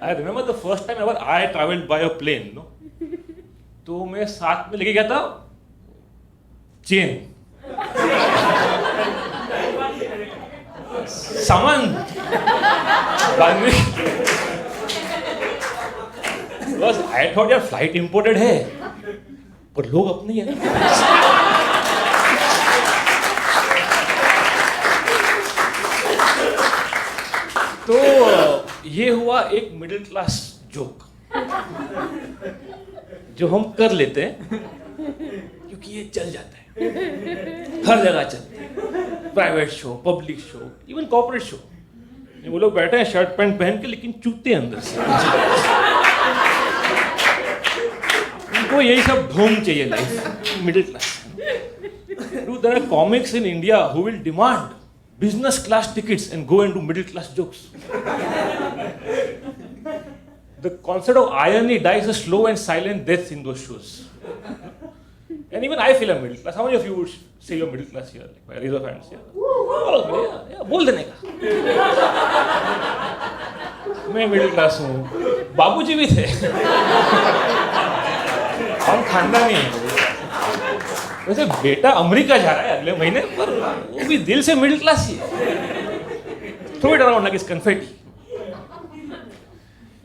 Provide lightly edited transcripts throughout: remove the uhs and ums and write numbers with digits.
I remember the first time ever I travelled by a plane, no, तो मैं साथ में लेके गया था चेन, सामान बांधने। बस आई थॉट यार फ्लाइट इंपोर्टेड है, पर लोग अपने ही है। तो ये हुआ एक मिडिल क्लास जोक जो हम कर लेते हैं क्योंकि ये चल जाता है, हर जगह चलता है, private show, public show, even corporate show. वो लोग बैठे हैं शर्ट पैंट पहन के, लेकिन चूते अंदर से। उनको यही सब ढोंग चाहिए life, middle class. There are comics in India who will demand business class tickets and go into middle class jokes. The concept of irony dies a slow and silent death in those shows. And even I feel a middle class. How many of you would say you're middle class here? Like, by raise of hands, yeah. बोल देने का। मैं middle class हूँ, बाबूजी भी थे। हम खानदानी हैं। वैसे बेटा अमेरिका जा रहा है अगले महीने, पर वो भी दिल से मिडिल क्लास ही है। Throw it around like it's confetti.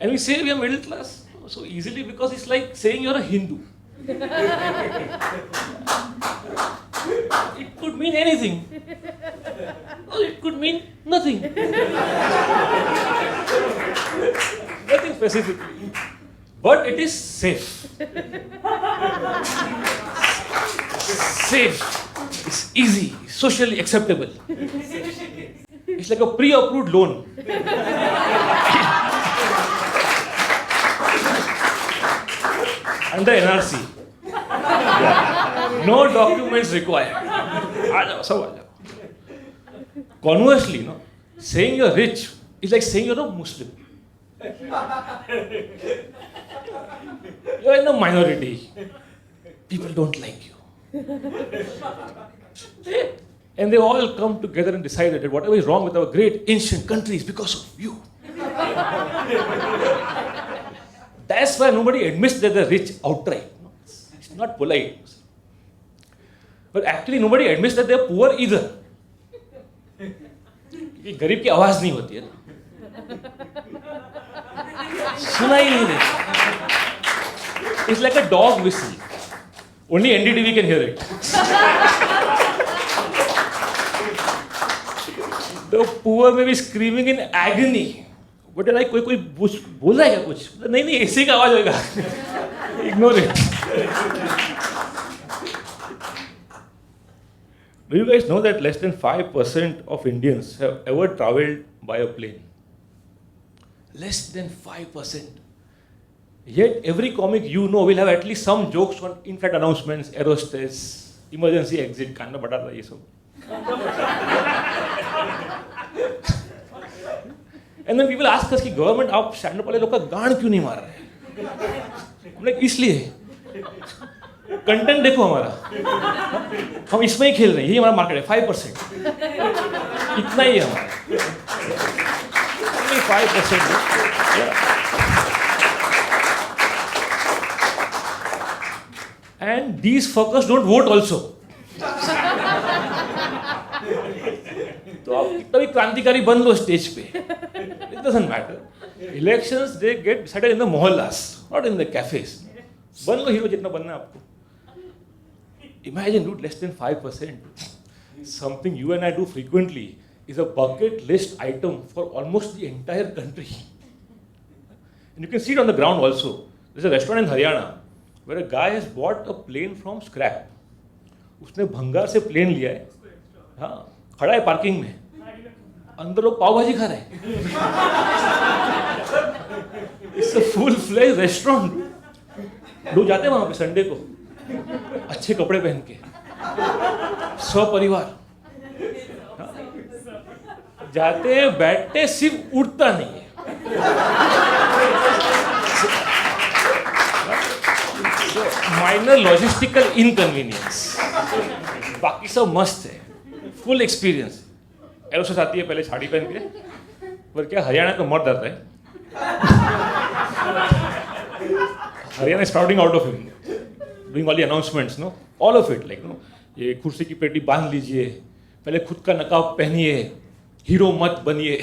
And we say we are middle class so easily because it's like saying you're a Hindu. It could mean anything. Or it could mean nothing. Nothing specifically. But it is safe. Safe. It's easy. Socially acceptable. It's like a pre-approved loan. Under NRC. No documents required. Conversely, no, saying you're rich is like saying you're a Muslim. You're in a minority. People don't like you. And they all come together and decide that whatever is wrong with our great ancient country is because of you. That's why nobody admits that they're rich outright. It's not polite. But actually nobody admits that they're poor either. क्योंकि गरीब की आवाज नहीं होती है ना, सुनाई नहीं देती. It's like a dog whistle. Only NDTV can hear it. The poor may be screaming in agony. But like कोई बोल रहा है क्या कुछ? नहीं ऐसे का आवाज होगा. Ignore it. Do you guys know that less than 5% of Indians have ever traveled by a plane? Less than 5%. Yet every comic you know will have at least some jokes on in-flight announcements, aerostess, emergency exit, कांड बटा रहा ये सब. And then people ask us कि government आप stand up वाले लोग का गांड क्यों नहीं मार रहे? हम लाइक इसलिए कंटेंट देखो हमारा, हम इसमें ही खेल रहे हैं, यही हमारा मार्केट है. 5% इतना ही है हमारा, 5%. And these fuckers don't vote also. तो आप कितना भी क्रांतिकारी बन लो स्टेज पे, it doesn't matter. Elections they get decided in the mohallas, not in the cafes. बन लो हीरो जितना बनना है आपको. Imagine, dude, less than 5%. Something you and I do frequently is a bucket list item for almost the entire country. And you can see it on the ground also. There's a restaurant in Haryana where a guy has bought a plane from scrap. उसने भंगार से plane लिया है, हाँ, खड़ा है parking में, अंदर लोग पाव भाजी खा रहे हैं. It's a full-fledged restaurant. लोग जाते हैं वहाँ पे संडे को, अच्छे कपड़े पहन के, सपरिवार जाते हैं, बैठते, सिर्फ उठता नहीं है. माइनर लॉजिस्टिकल इनकन्वीनियंस, बाकी सब मस्त है, फुल एक्सपीरियंस. एरोसेस आती है पहले साड़ी पहन के, पर क्या हरियाणा का मर्द आता है Haryana is sprouting out of him, doing all the announcements, no, all of it, like, no, ये कुर्सी की पेटी बांध लीजिए, पहले खुद का नकाब पहनिए, हीरो मत बनिए,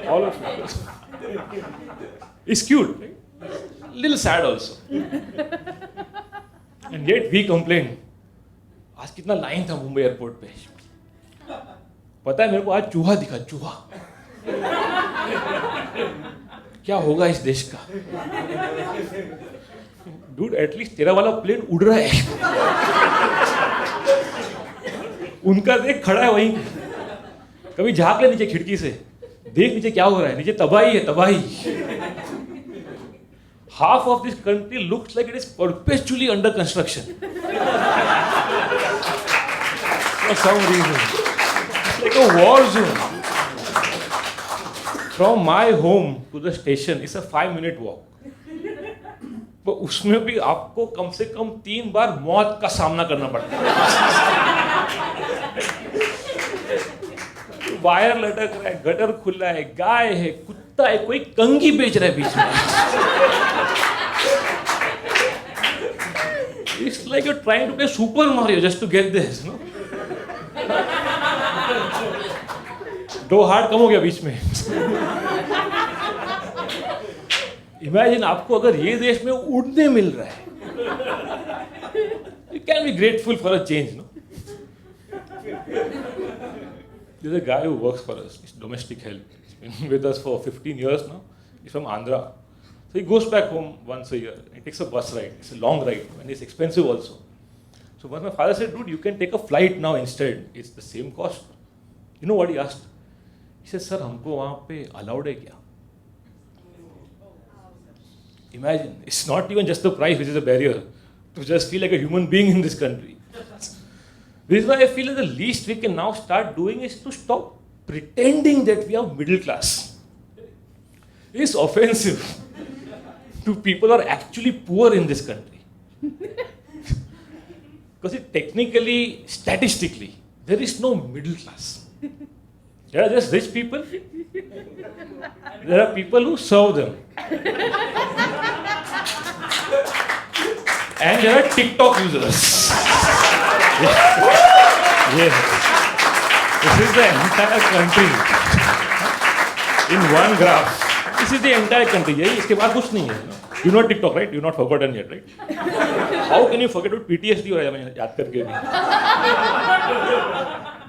all of it. It's cute, right? Little sad also. And yet we complain. आज कितना लाइन था मुंबई एयरपोर्ट पे, पता है मेरे को आज चूहा दिखा, चूहा। क्या होगा इस देश का? Dude, एटलीस्ट तेरा वाला प्लेन उड़ रहा है, उनका देख खड़ा है वहीं, कभी झांक ले नीचे खिड़की से, देख नीचे क्या हो रहा है, नीचे तबाही है, तबाही। Half of this country looks like it is perpetually under construction. For some reason. It's like a war zone. From my home to the station is a 5-minute walk. तो उसमें भी आपको कम से कम 3 बार मौत का सामना करना पड़ता है। वायर लटक रहा है, गटर खुला है, गाय है, कुत्ता है, कोई कंघी बेच रहा है बीच में। It's like you're trying to play Super Mario just to get this, no? दो हार्ड कम हो गया बीच में। इमेजिन आपको अगर ये देश में उड़ने मिल रहा है, you can be grateful for a change, no? There's a guy who works for us, he's domestic help. He's been with us for 15 years now. He's from Andhra. So he goes back home once a year. He takes a bus ride. It's a long ride and it's expensive also. So once my father said, dude, you can take a flight now instead. It's the same cost. You know what he asked? He said, sir, हमको वहाँ पे allowed है क्या? Imagine, it's not even just the price which is a barrier to just feel like a human being in this country. This is why I feel that the least we can now start doing is to stop pretending that we are middle class. It's offensive to people who are actually poor in this country. Because technically, statistically, there is no middle class. There are just rich people. There are people who serve them. And there are TikTok users. Yes. This is the entire country in one graph. This is the entire country. यही इसके बाद कुछ नहीं है. You know TikTok, right? You're not forgotten yet, right? How can you forget what PTSD हो रहा है मैं याद करके भी?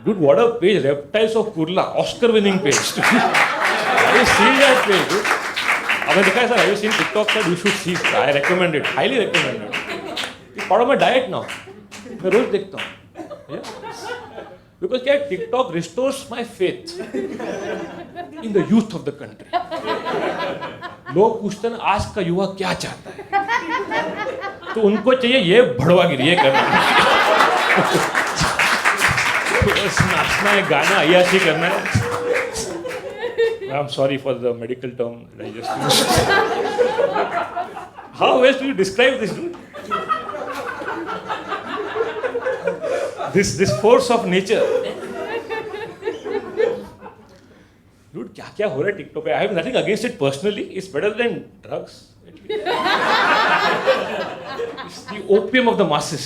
Dude, what a page! Reptiles of Kurla, Oscar-winning page. Have you seen that page, dude? आपने देखा है sir? Have you seen TikTok? Sir, you should see. I recommend it. Highly recommend it. It's part of my diet now. मैं रोज देखता हूँ. Because क्या TikTok restores my faith in the youth of the country. लोग पूछते हैं आज का युवा क्या चाहता है, तो उनको चाहिए ये भड़वागिरी ये करना, बस नाचना है, गाना अय्याशी करना है. I'm sorry for the medical term that I just used. How else do you describe this, dude? This force of nature. Dude, क्या क्या हो रहा है टिकटॉक पे? I have nothing against it personally. It's better than drugs. It's the opium of the masses.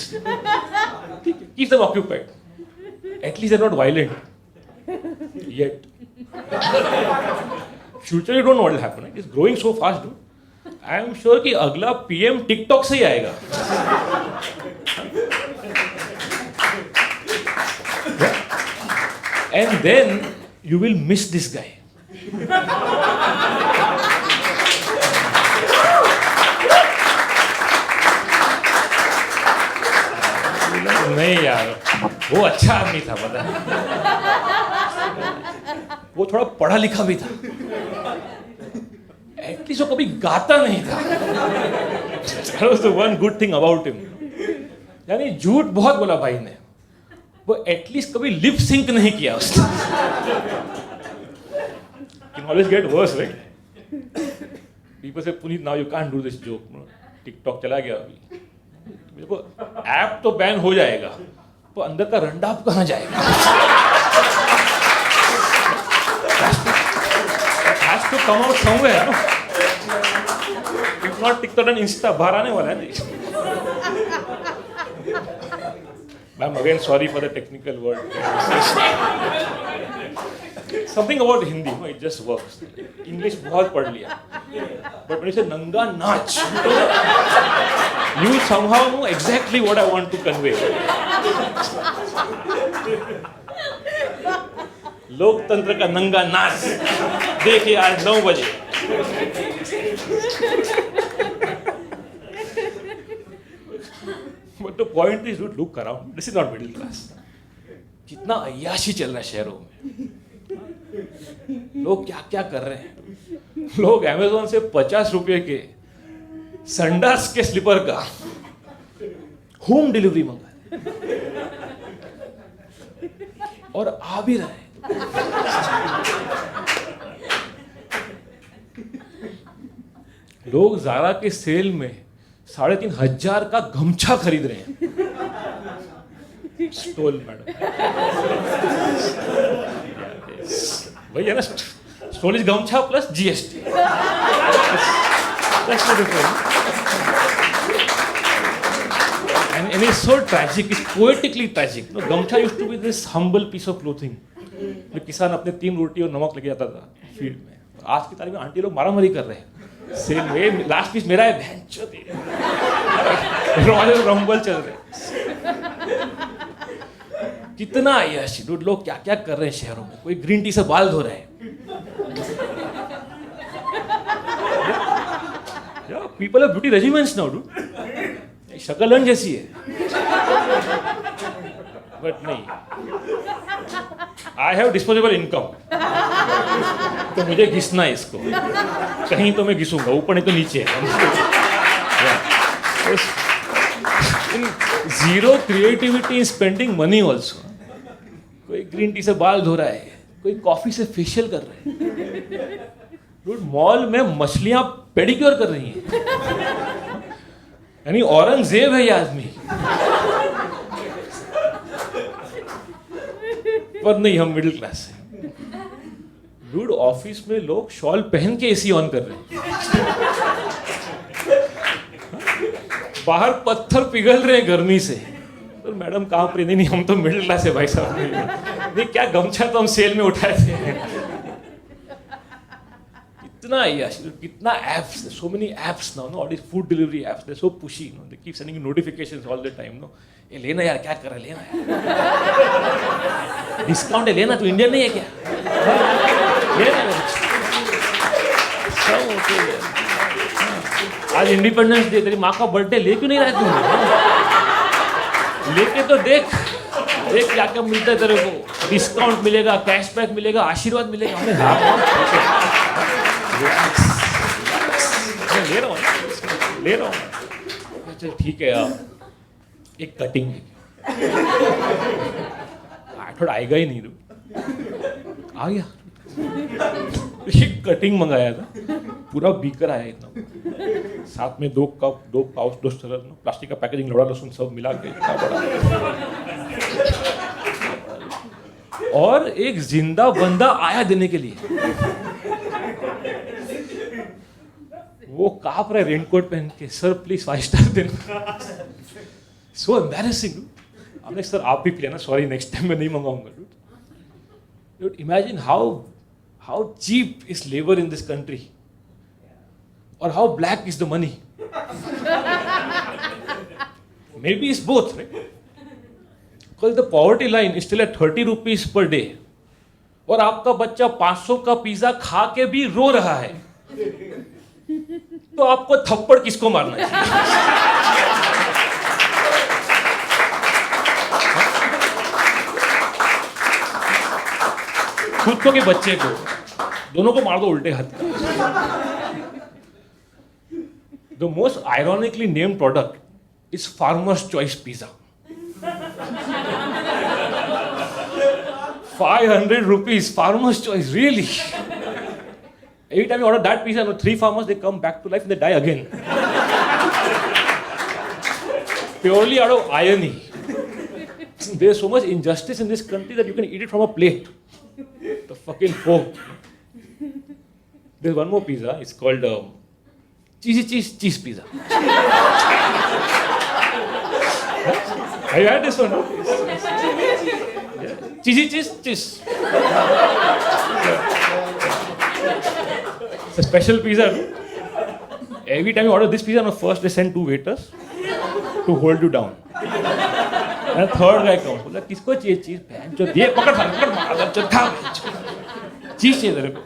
Keep them occupied. At least they're not violent. Yet. Future you don't know what will happen. Right? It's growing so fast, dude. I am sure कि अगला PM TikTok से ही आएगा. And then you will miss this guy. नहीं यार, वो अच्छा आदमी था, पता है? वो थोड़ा पढ़ा लिखा भी था. एटलीस्ट वो कभी गाता नहीं था. That was the one good thing about him. यानी झूठ बहुत बोला भाई ने, वो एटलीस्ट कभी लिप सिंक नहीं किया उसने. Can always get worse, right? People say, Puneet, now you can't do this joke. TikTok चला गया अभी. देखो, ऐप तो बैन हो जाएगा, तो अंदर का रंडाप कहाँ जाएगा? It has to come out somewhere, no? If not TikTok and Insta, बाहर आने वाला है नहीं. Ma'am, again sorry for the technical word. Something about Hindi, no, it just works. English बहुत पढ़ लिया. But when you say नंगा नाच, you somehow know exactly what I want to convey. लोकतंत्र का नंगा नाच देखिए आज 9 बजे. But the point is, dude, look around. This is not middle class. कितना अय्याशी चल रहा है शहरों में. लोग क्या क्या कर रहे हैं. लोग Amazon से 50 रुपये के संडास के स्लीपर का होम डिलीवरी मंगा और आ भी रहे हैं. लोग ज़ारा के सेल में 3,500 का गमछा खरीद रहे हैं. स्टोल मैडम वही है ना. स्टोल इज गमछा plus GST. That's the difference. And it's so tragic. It's poetically tragic. No, gamcha used to be this humble piece of clothing. जो किसान अपने 3 रोटी और नमक लेके जाता था फील्ड में. आज की तारीख में आंटी लोग मारामारी कर रहे हैं. सेल में लास्ट पीस मेरा है. रॉयल रंबल चल रहे. कितना यश. लोग क्या क्या कर रहे हैं शहरों में. कोई ग्रीन टी से बाल धो रहे हैं. People of beauty regiments now dude. शक्लन जैसी है बट नहीं. आई हैव डिस्पोजेबल इनकम तो मुझे घिसना है इसको. कहीं तो मैं घिसूंगा, ऊपर नहीं तो नीचे. Zero creativity in spending money also. कोई ग्रीन टी से बाल धो रहा है, कोई कॉफी से फेशियल कर रहा है. डूड मॉल में मछलियां पेडिक्योर कर रही हैं. यानी औरंगजेब है ये आदमी. पर नहीं, हम मिडिल क्लास हैं. डूड ऑफिस में लोग शॉल पहन के एसी ऑन कर रहे हैं. बाहर पत्थर पिघल रहे हैं गर्मी से. तो मैडम कहाँ पर. नहीं, हम तो मिडिल क्लास है भाई साहब. नहीं क्या गमछा तो हम सेल में उठाए थे. कितना यश. कितना apps. So many apps now. No, all these food delivery apps. They're so pushy. No, they keep sending you notifications all the time. No, ये लेना यार, क्या कर रहा है, लेना यार. डिस्काउंट है, लेना. तू इंडियन नहीं है क्या? लेना. सब ओके. आज इंडिपेंडेंस डे, तेरी माँ का बर्थडे, ले क्यों नहीं रहा तू? लेके तो देख क्या क्या मिलता है तेरे को. डिस्काउंट मिलेगा, कैशबैक मिलेगा, आशीर्वाद मिलेगा. ले रहा हूँ. चल ठीक है यार, एक कटिंग थोड़ा आएगा ही नहीं. आ गया. एक कटिंग मंगाया था, पूरा बीकर आया इतना. साथ में 2 कप, 2 पाउच, 2 स्टरर, प्लास्टिक का पैकेजिंग, लौड़ा लहसुन सब मिला के इतना बड़ा. और एक जिंदा बंदा आया देने के लिए. वो काँप रहा है रेनकोट पहन के. सर प्लीज 5 स्टार देना. So embarrassing. आपने सर आप भी पिया ना. सॉरी, नेक्स्ट टाइम मैं नहीं मंगाऊंगा. Dude imagine how cheap is labour in this country और how black is the money. Maybe is both, right? Because the poverty line is still at 30 rupees per day और आपका बच्चा 500 का pizza खा के भी रो रहा है. तो आपको थप्पड़ किसको मारना है? खुद को के बच्चे को, दोनों को मार दो उल्टे हाथ. The most ironically named product is farmers choice pizza. 500 rupees, farmer's choice, really? Every time you order that pizza, 3 farmers, they come back to life and they die again. Purely out of irony. There's so much injustice in this country that you can eat it from a plate. The fucking fork. There's one more pizza, it's called cheese pizza. Have you had this one? Yeah. Cheese. It's a special pizza. Every time you order this pizza, first they send 2 waiters to hold you down. And third guy comes. बोला किसको चाहिए चीज? जो ये पकड़ मार चल खा चीज चाहिए तेरे को.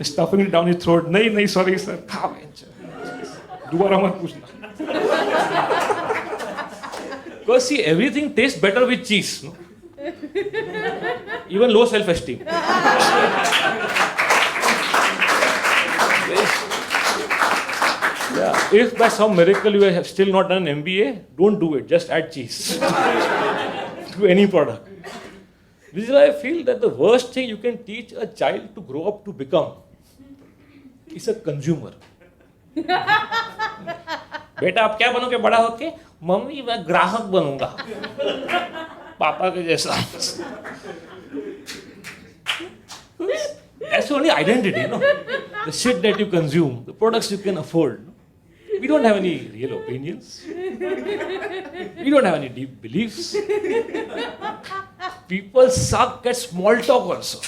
Stuffing it down his throat. नहीं sorry sir. खा दोबारा मत पूछना. Because see, everything tastes better with cheese. No? Even low self-esteem. Yeah. If by some miracle you have still not done an MBA, don't do it. Just add cheese to any product. This is why I feel that the worst thing you can teach a child to grow up to become is a consumer. बेटा आप क्या बनोगे बड़ा होके? Mummy मैं ग्राहक बनूंगा पापा के जैसा. That's only identity, no? The shit that you consume, the products you can afford. We don't have any real opinions. We don't have any deep beliefs. People suck at small talk also.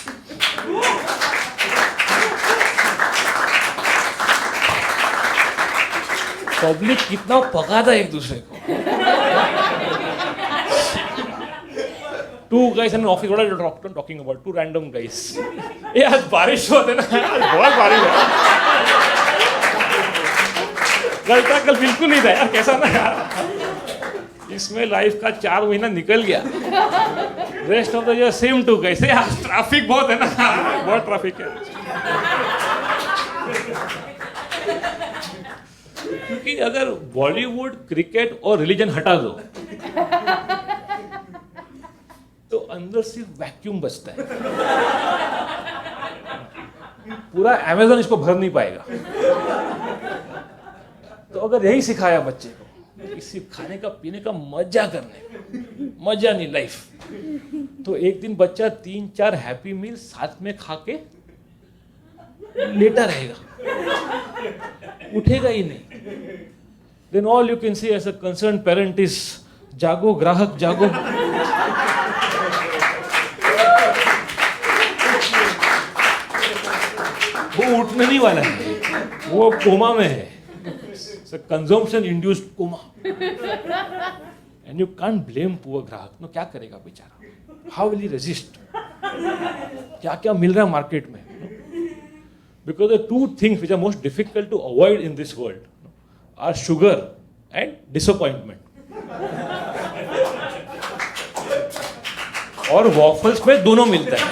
Public कितना पकाता है एक दूसरे को. Two guys in an office. What are you talking about? 2 random guys. ये आज बारिश होते ना, आज बहुत बारिश है. कल बिल्कुल नहीं था यार, कैसा ना यार. इसमें लाइफ का 4 महीना निकल गया. Rest of the year same 2 guys. आज ट्रैफिक बहुत है ना, बहुत ट्रैफिक है. क्योंकि अगर बॉलीवुड, क्रिकेट और रिलीजन हटा दो तो अंदर सिर्फ वैक्यूम बचता है. पूरा अमेज़न इसको भर नहीं पाएगा. तो अगर यही सिखाया बच्चे को कि सिर्फ खाने का पीने का मजा करने का, मजा नहीं लाइफ, तो एक दिन बच्चा 3-4 हैप्पी मील साथ में खा के लेटा रहेगा, उठेगा ही नहीं. Then all you can say as a concerned parent is जागो ग्राहक जागो. वो उठने नहीं वाला है, वो कोमा में है. It's a consumption induced coma. And you can't blame poor ग्राहक. No, क्या करेगा बेचारा? How will he resist? क्या मिल रहा है मार्केट में? Because the 2 things which are most difficult to avoid in this world are sugar and disappointment. और waffles में दोनों मिलता है.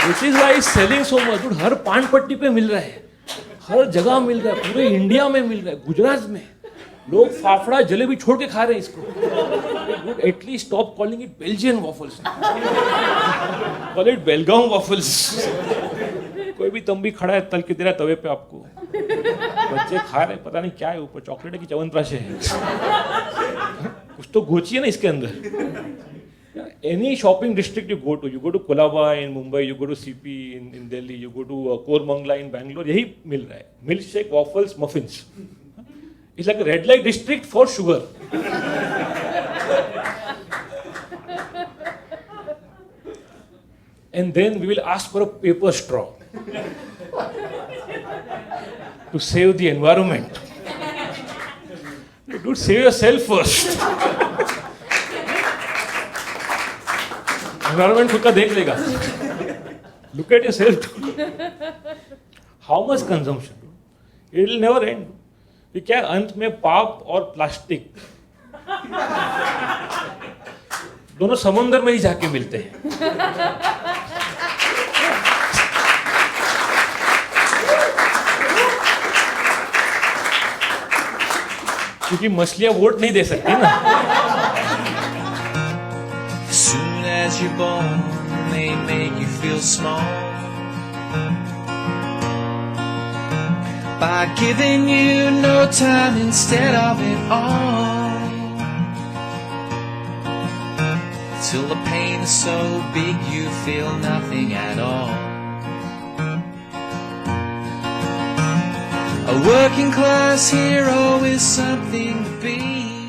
Which is why it's selling so much. Dude, हर पान पट्टी पे मिल रहा है, हर जगह मिल रहा है, पूरे इंडिया में मिल रहा है. गुजरात में लोग फाफड़ा जलेबी छोड़ के खा रहे हैं इसको. At least stop calling it Belgian waffles. Call it Belgaum waffles. कोई भी तंबी खड़ा है तल के दे रहा है तवे पे आपको. बच्चे खा रहे, पता नहीं क्या है ऊपर, चॉकलेट है कि च्यवनप्राश है. कुछ तो घोची है ना इसके अंदर. Any shopping district you go to Colaba in Mumbai, you go to CP in Delhi, you go to Koramangala in Bangalore, यही मिल रहा है. Milkshake, waffles, muffins. It's like a red light district for sugar. And then we will ask for a paper straw to save the environment. Dude, save yourself first. Environment खुद का देख लेगा. Look at yourself. How much consumption? It will never end. कि क्या अंत में पाप और प्लास्टिक दोनों समुद्र में ही जाके मिलते हैं. क्योंकि मछलियां वोट नहीं दे सकती ना. Soon as you're born, they make you feel small by giving you no time instead of it all. till the pain is so big you feel nothing at all. A working class hero is something to be.